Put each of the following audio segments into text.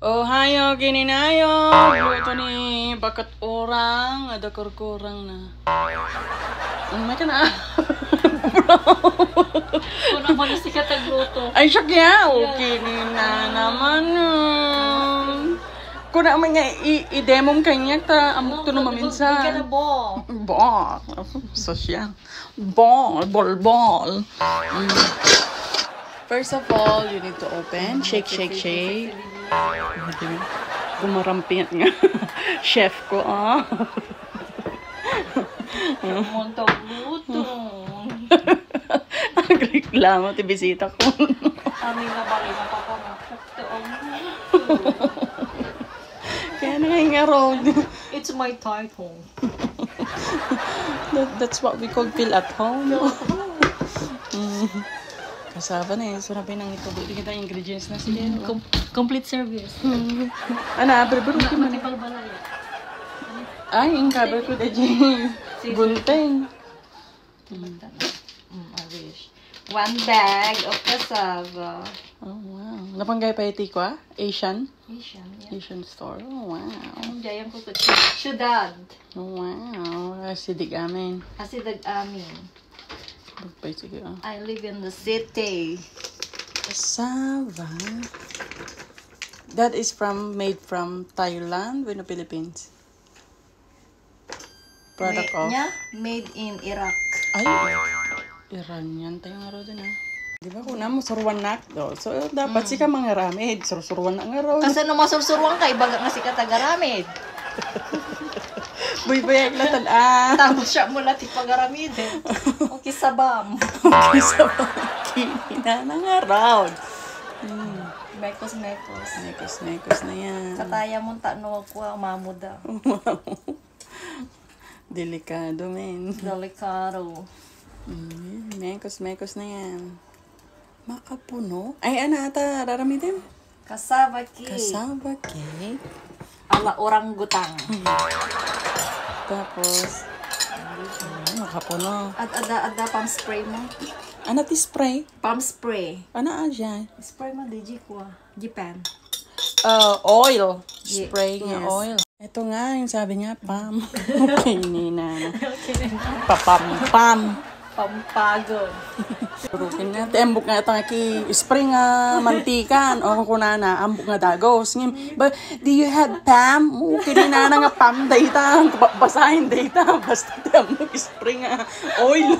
Oh, hayo, kininayo. Luto ni bakat orang. Ada kurang na. May ka na. Kung naman si katagluto. Ay, siya kaya. Okay, na naman. Kung naman nga i-demo kanya, ta amok to naman minsan. Hindi ka na ball. Ball. So siya. Ball. First of all, you need to open. Shake. Gumarampingat nga. Chef ko, ah. Montong luto. Reklamo, tibisita ko. Amin na bali na papamakot to ang luto. Kaya nga road. It's my title. That's what we call feel at home. Kasama na eh. Surapin ang ito. Buti kita ingredients na sila. Complete service. Ano, pero Matipal balay. ay, yung cover ko na dyan. Bunteng. I wish. 1 bag of cassava. Oh, wow. Napanggay pa iti ko, ah? Asian store. Oh, wow. Ang jayan ko to. Syudad. Oh, wow. Asidig amin. Asidag amin. Bagpay, sige, ah. I live in the city. Cassava. That is made from Thailand with the Philippines. Product of? Made in Iraq. Ay, Iranian tayo nga ro din, ah. Di ba kung namo surwan na do. So dapat si ka mga ramid, surwan na nga ro. Kasi no masursurwang kay baga nga si katagaramid. Buy-bayag na tan ah. Tapos siya mula ti pagaramid. Okay sabam. Isa pa kina na nga raw. Mekos. Mekos na yan. Kataya mo no ako ang mamuda. Delikado, men. Delikado. Mekos na yan. Makapuno. Ay, ano ata, raramitin? Cassava cake. Cassava cake. Ala orangutang. Tapos, makapuno. At ada pam spray mo. Ano ti spray? Pam spray. Ano dyan? Spray mo di Japan. Oil. Ye- Spray nga yes. oil. Ito nga, yung sabi niya, pam. Okay, nina. Pam. Pampagod. Rukin na. Tembok nga ito nga spray nga mantikan. O kung na ambok nga dagos. But, do you have pam? Okay, nina nga pam data. Basahin data. Basta tembok spray nga oil.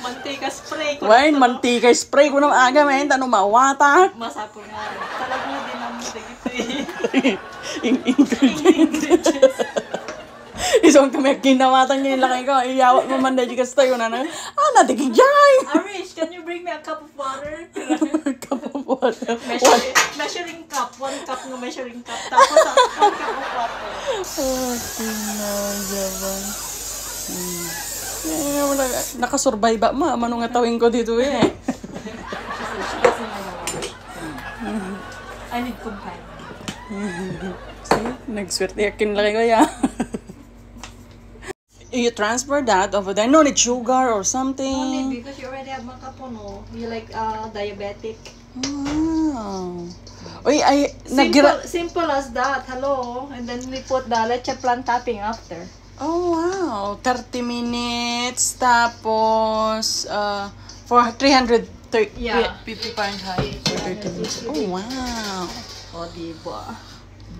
Mantika spray. Wine, mantika spray ko ng aga, men. Tanong mawatak. Masapo nga. Talagang din namin dagito Ingredients. Isang kami kinawatan niya yung laki ko. Iyawat mo man dahil kasi tayo na natigijay. Arish, can you bring me a cup of water? Cup of water. Measuring cup. 1 cup ng measuring cup. Tapos 1 cup of water. Tinajaban. Nakasurvive ba ma? Manong nga tawin ko dito eh. I need companion. See? Nagswerte yakin laki ko ya. You transfer that over there. No need sugar or something. Only because you already have makapuno. You like diabetic. Wow. Uy, Simple as that. Hello. And then we put the leche plan topping after. Oh, wow. 30 minutes. Tapos, for 350 Fahrenheit. For 30 minutes. Oh, wow. O, diba?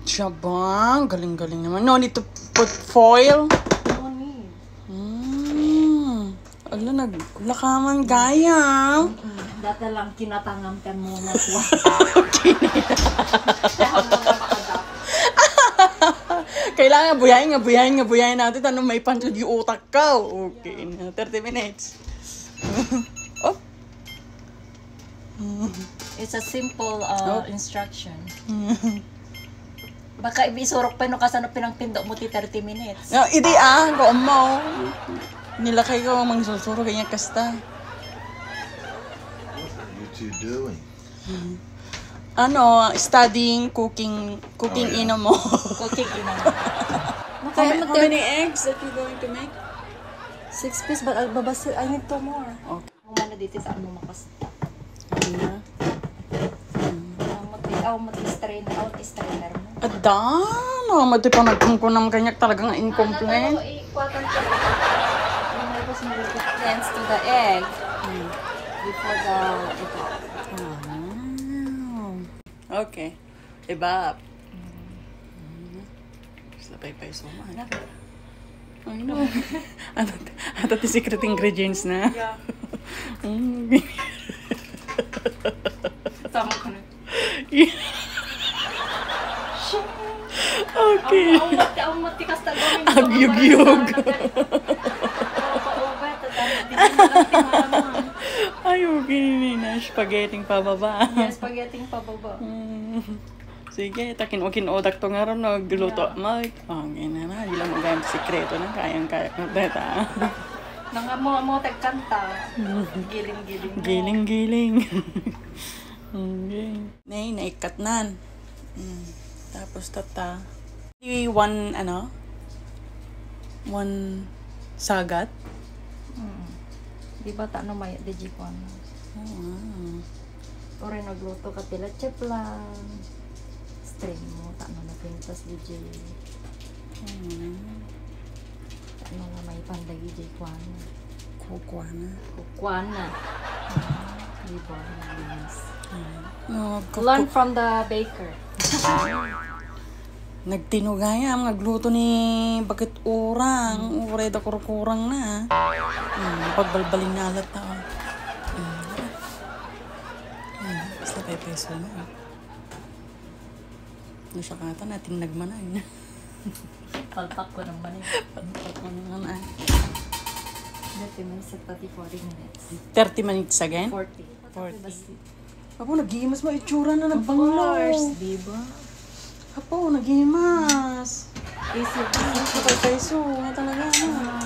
Shabang. Galing-galing naman. No need to put foil. No need. Ala, naglakaman gaya. Dati lang kinatangamkan mo na po. Kailangan buyahin natin. Tanong may pansod yung utak ka. Okay, 30 minutes. Oh. It's a simple instruction. Baka ibisurok pa no kasano pinangpindo mo ti 30 minutes. No, iti ko mo. Nilakay ko mang susuro kanya kasta. What are you two doing? Studying cooking ino mo. Cooking ina. How many eggs that you going to make? 6 pieces, but I need 2 more. Okay. Kung ano dito sa ano makasta. Ano na? Mati strainer mo. Adan, mati pa nagkungkunang ganyak talagang incomplete. Dance to the egg. Before the ito. Okay. Ibab. Sabay pa yung suma. I know. Ano ti secret ingredients na? Yeah. Sama ko na. Okay. Ang matikas na gawin. Agyug-yug. Paubat. Hindi natin malaman. Ay, okay na. Spaghetti pababa. Yes, spaghetti pababa. Sige, takin-ukin odak to nga ron, nagluto. Okay na. Hindi lang magayang sikreto na. Kayang-kaya ko deta. Mo tagkanta. Giling-giling mo. Giling-giling. Okay. Nay, naikat nan. Tapos tata. One sagat. Di ba no may DJ ko ano? Ore nagluto ka pila chef lang. Stream mo no na pintas DJ. Ano na may panday DJ ko ano? Kukwana. Di ba? Learn from the baker. Nagtinugaya, nagluto ni bakit urang. Uray da kurang na. Pagbalbalin na alat na. Basta pepeso na. Nasa kata natin nagmanay na. Palpak ko naman eh. Palpak mo naman ay. 30 minutes at 40 minutes. 30 minutes again? 40. Apo, naghihimas mo itsura na nagbanglaw. Di ba? Apo, naghihimas. Easy. Kapag peso, talaga na.